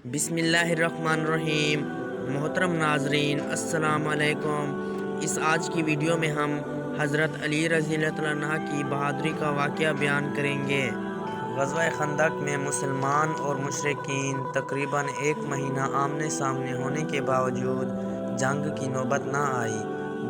بسم اللہ الرحمن الرحیم۔ محترم ناظرین السلام علیکم۔ اس آج کی ویڈیو میں ہم حضرت علی رضی اللہ عنہ کی بہادری کا واقعہ بیان کریں گے۔ غزوہ خندق میں مسلمان اور مشرکین تقریباً 1 مہینہ آمنے سامنے ہونے کے باوجود جنگ کی نوبت نہ آئی۔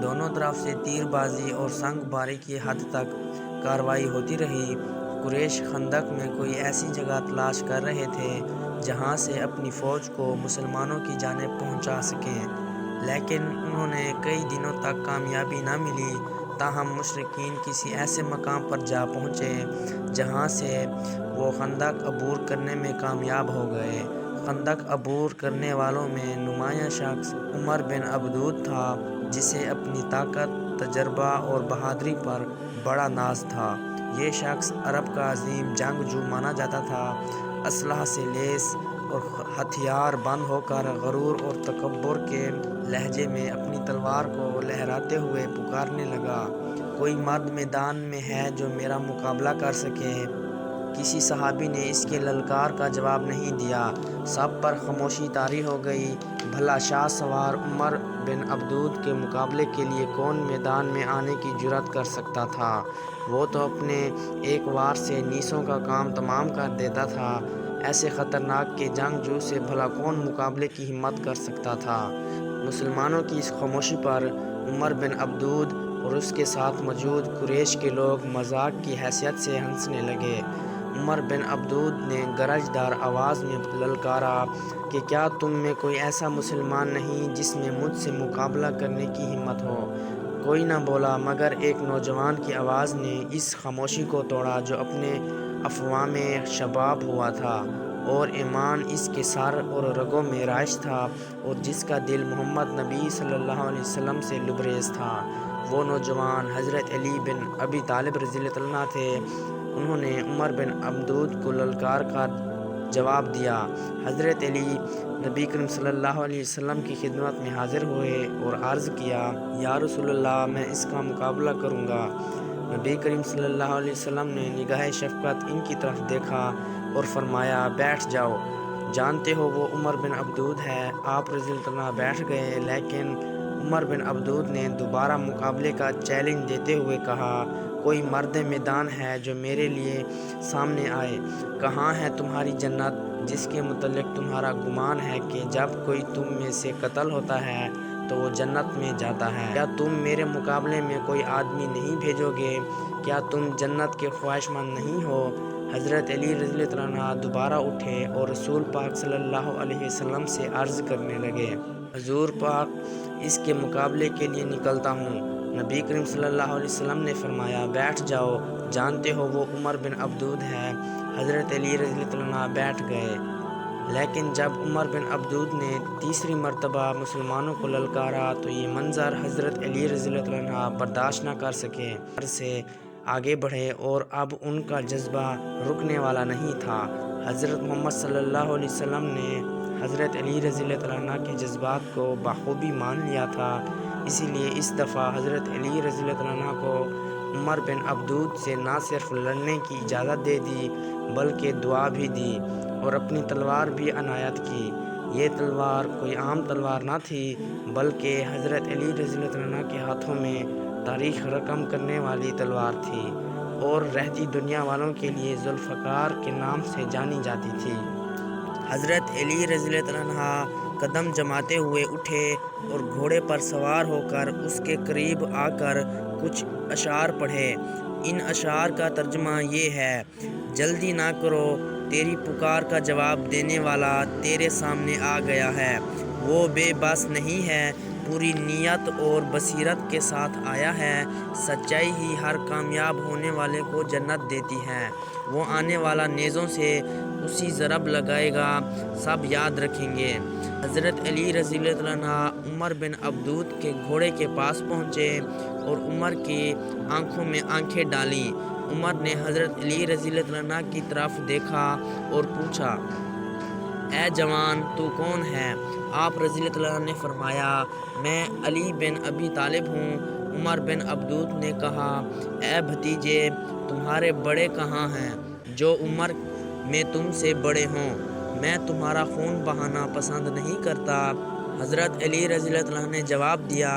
دونوں طرف سے تیر بازی اور سنگ باری کی حد تک کارروائی ہوتی رہی۔ قریش خندق میں کوئی ایسی جگہ تلاش کر رہے تھے جہاں سے اپنی فوج کو مسلمانوں کی جانب پہنچا سکیں، لیکن انہوں نے کئی دنوں تک کامیابی نہ ملی۔ تاہم مشرکین کسی ایسے مقام پر جا پہنچے جہاں سے وہ خندق عبور کرنے میں کامیاب ہو گئے۔ خندق عبور کرنے والوں میں نمایاں شخص عمر بن عبدود تھا، جسے اپنی طاقت، تجربہ اور بہادری پر بڑا ناز تھا۔ یہ شخص عرب کا عظیم جنگجو مانا جاتا تھا۔ اسلحہ سے لیس اور ہتھیار بند ہو کر غرور اور تکبر کے لہجے میں اپنی تلوار کو لہراتے ہوئے پکارنے لگا، کوئی مرد میدان میں ہے جو میرا مقابلہ کر سکے؟ کسی صحابی نے اس کے للکار کا جواب نہیں دیا۔ سب پر خاموشی طاری ہو گئی۔ بھلا شاہ سوار عمر بن عبدود کے مقابلے کے لیے کون میدان میں آنے کی جرأت کر سکتا تھا؟ وہ تو اپنے ایک وار سے نیسوں کا کام تمام کر دیتا تھا۔ ایسے خطرناک کے جنگجو سے بھلا کون مقابلے کی ہمت کر سکتا تھا؟ مسلمانوں کی اس خاموشی پر عمر بن عبدود اور اس کے ساتھ موجود قریش کے لوگ مذاق کی حیثیت سے ہنسنے لگے۔ عمر بن عبدود نے گرج دار آواز میں للکارا کہ کیا تم میں کوئی ایسا مسلمان نہیں جس میں مجھ سے مقابلہ کرنے کی ہمت ہو؟ کوئی نہ بولا، مگر ایک نوجوان کی آواز نے اس خاموشی کو توڑا جو اپنے افواہ میں شباب ہوا تھا اور ایمان اس کے سر اور رگوں میں رائج تھا، اور جس کا دل محمد نبی صلی اللہ علیہ وسلم سے لبریز تھا۔ وہ نوجوان حضرت علی بن ابی طالب رضی اللہ عنہ تھے۔ انہوں نے عمر بن عبدود کو للکار کر جواب دیا۔ حضرت علی نبی کریم صلی اللہ علیہ وسلم کی خدمت میں حاضر ہوئے اور عرض کیا، یا رسول اللہ، میں اس کا مقابلہ کروں گا۔ نبی کریم صلی اللہ علیہ وسلم نے نگاہ شفقت ان کی طرف دیکھا اور فرمایا، بیٹھ جاؤ۔ جانتے ہو وہ عمر بن عبدود ہے۔ آپ رضی اللہ عنہ بیٹھ گئے، لیکن عمر بن عبدود نے دوبارہ مقابلے کا چیلنج دیتے ہوئے کہا، کوئی مرد میدان ہے جو میرے لیے سامنے آئے؟ کہاں ہے تمہاری جنت جس کے متعلق تمہارا گمان ہے کہ جب کوئی تم میں سے قتل ہوتا ہے تو وہ جنت میں جاتا ہے؟ کیا تم میرے مقابلے میں کوئی آدمی نہیں بھیجو گے؟ کیا تم جنت کے خواہش مند نہیں ہو؟ حضرت علی رضی اللہ عنہ دوبارہ اٹھے اور رسول پاک صلی اللہ علیہ وسلم سے عرض کرنے لگے، حضور پاک، اس کے مقابلے کے لیے نکلتا ہوں۔ نبی کریم صلی اللہ علیہ وسلم نے فرمایا، بیٹھ جاؤ۔ جانتے ہو وہ عمر بن عبدود ہے۔ حضرت علی رضی اللہ عنہ بیٹھ گئے، لیکن جب عمر بن عبدود نے تیسری مرتبہ مسلمانوں کو للکارا تو یہ منظر حضرت علی رضی اللہ عنہ برداشت نہ کر سکے، گھر سے آگے بڑھے اور اب ان کا جذبہ رکنے والا نہیں تھا۔ حضرت محمد صلی اللہ علیہ وسلم نے حضرت علی رضی اللہ عنہ کے جذبات کو بخوبی مان لیا تھا، اسی لیے اس دفعہ حضرت علی رضی اللہ عنہ کو عمر بن عبدود سے نہ صرف لڑنے کی اجازت دے دی بلکہ دعا بھی دی اور اپنی تلوار بھی عنایت کی۔ یہ تلوار کوئی عام تلوار نہ تھی بلکہ حضرت علی رضی اللہ عنہ کے ہاتھوں میں تاریخ رقم کرنے والی تلوار تھی اور رہتی دنیا والوں کے لیے ذوالفقار کے نام سے جانی جاتی تھی۔ حضرت علی رضی اللہ عنہ قدم جماتے ہوئے اٹھے اور گھوڑے پر سوار ہو کر اس کے قریب آ کر کچھ اشعار پڑھے۔ ان اشعار کا ترجمہ یہ ہے، جلدی نہ کرو، تیری پکار کا جواب دینے والا تیرے سامنے آ گیا ہے۔ وہ بے بس نہیں ہے، پوری نیت اور بصیرت کے ساتھ آیا ہے۔ سچائی ہی ہر کامیاب ہونے والے کو جنت دیتی ہے۔ وہ آنے والا نیزوں سے اسی ضرب لگائے گا، سب یاد رکھیں گے۔ حضرت علی رضی اللہ عنہ عمر بن عبدود کے گھوڑے کے پاس پہنچے اور عمر کی آنکھوں میں آنکھیں ڈالیں۔ عمر نے حضرت علی رضی اللہ عنہ کی طرف دیکھا اور پوچھا، اے جوان، تو کون ہے؟ آپ رضی اللہ عنہ نے فرمایا، میں علی بن ابی طالب ہوں۔ عمر بن عبدود نے کہا، اے بھتیجے، تمہارے بڑے کہاں ہیں جو عمر میں تم سے بڑے ہوں؟ میں تمہارا خون بہانا پسند نہیں کرتا۔ حضرت علی رضی اللہ عنہ نے جواب دیا،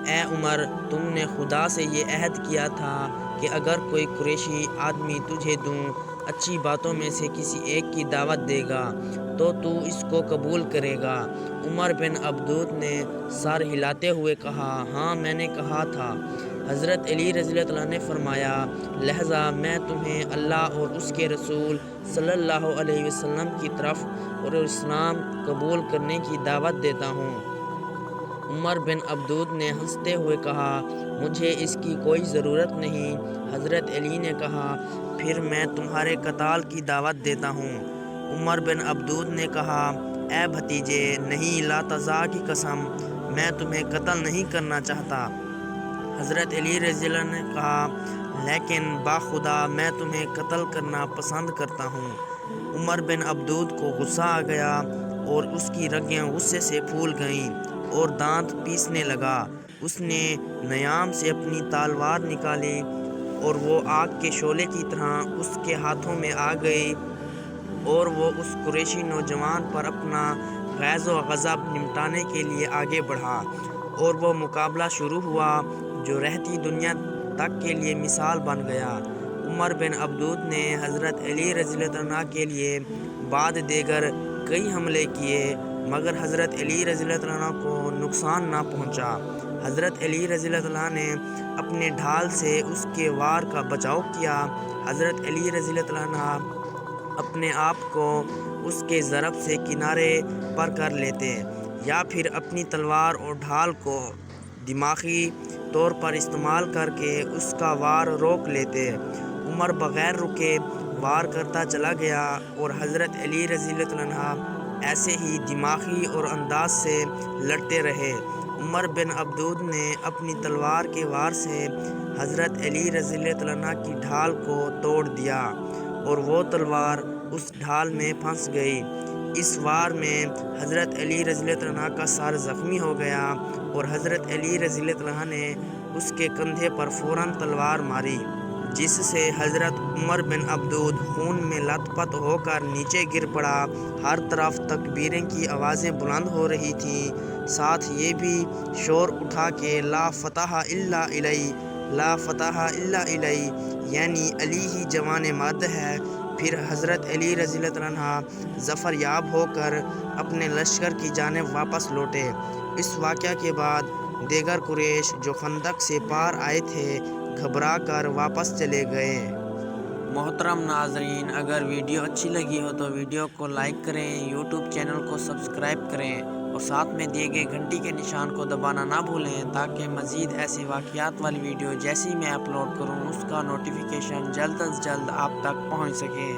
اے عمر، تم نے خدا سے یہ عہد کیا تھا کہ اگر کوئی قریشی آدمی تجھے دوں اچھی باتوں میں سے کسی ایک کی دعوت دے گا تو اس کو قبول کرے گا۔ عمر بن عبدود نے سر ہلاتے ہوئے کہا، ہاں میں نے کہا تھا۔ حضرت علی رضی اللہ عنہ نے فرمایا، لہذا میں تمہیں اللہ اور اس کے رسول صلی اللہ علیہ وسلم کی طرف اور اسلام قبول کرنے کی دعوت دیتا ہوں۔ عمر بن عبدود نے ہنستے ہوئے کہا، مجھے اس کی کوئی ضرورت نہیں۔ حضرت علی نے کہا، پھر میں تمہارے قتال کی دعوت دیتا ہوں۔ عمر بن عبدود نے کہا، اے بھتیجے، نہیں، لا تزا کی قسم، میں تمہیں قتل نہیں کرنا چاہتا۔ حضرت علی رضی اللہ عنہ نے کہا، لیکن باخدا میں تمہیں قتل کرنا پسند کرتا ہوں۔ عمر بن عبدود کو غصہ آ گیا اور اس کی رگیں غصے سے پھول گئیں اور دانت پیسنے لگا۔ اس نے نیام سے اپنی تلوار نکالی اور وہ آگ کے شعلے کی طرح اس کے ہاتھوں میں آ گئی اور وہ اس قریشی نوجوان پر اپنا غیظ و غضب نمٹانے کے لیے آگے بڑھا اور وہ مقابلہ شروع ہوا جو رہتی دنیا تک کے لیے مثال بن گیا۔ عمر بن عبدود نے حضرت علی رضی اللہ عنہ کے لیے بعد دیگر کئی حملے کیے مگر حضرت علی رضی اللہ عنہ کو نقصان نہ پہنچا۔ حضرت علی رضی اللہ عنہ نے اپنے ڈھال سے اس کے وار کا بچاؤ کیا۔ حضرت علی رضی اللہ عنہ اپنے آپ کو اس کے ضرب سے کنارے پر کر لیتے یا پھر اپنی تلوار اور ڈھال کو دماغی طور پر استعمال کر کے اس کا وار روک لیتے۔ عمر بغیر رکے وار کرتا چلا گیا اور حضرت علی رضی اللہ عنہ ایسے ہی دماغی اور انداز سے لڑتے رہے۔ عمر بن عبدود نے اپنی تلوار کے وار سے حضرت علی رضی اللہ عنہ کی ڈھال کو توڑ دیا اور وہ تلوار اس ڈھال میں پھنس گئی۔ اس وار میں حضرت علی رضی اللہ عنہ کا سر زخمی ہو گیا اور حضرت علی رضی اللہ عنہ نے اس کے کندھے پر فوراً تلوار ماری جس سے حضرت عمر بن عبدود خون میں لت پت ہو کر نیچے گر پڑا۔ ہر طرف تکبیریں کی آوازیں بلند ہو رہی تھیں، ساتھ یہ بھی شور اٹھا کہ لا فتح الا علی، لا فتح الا علی، یعنی علی ہی جوان مرد ہے۔ پھر حضرت علی رضی اللہ عنہ ظفر یاب ہو کر اپنے لشکر کی جانب واپس لوٹے۔ اس واقعہ کے بعد دیگر قریش جو خندق سے پار آئے تھے گھبرا کر واپس چلے گئے۔ محترم ناظرین، اگر ویڈیو اچھی لگی ہو تو ویڈیو کو لائک کریں، یوٹیوب چینل کو سبسکرائب کریں اور ساتھ میں دیے گئے گھنٹی کے نشان کو دبانا نہ بھولیں تاکہ مزید ایسے واقعات والی ویڈیو جیسی میں اپلوڈ کروں اس کا نوٹیفیکیشن جلد از جلد آپ تک پہنچ سکے۔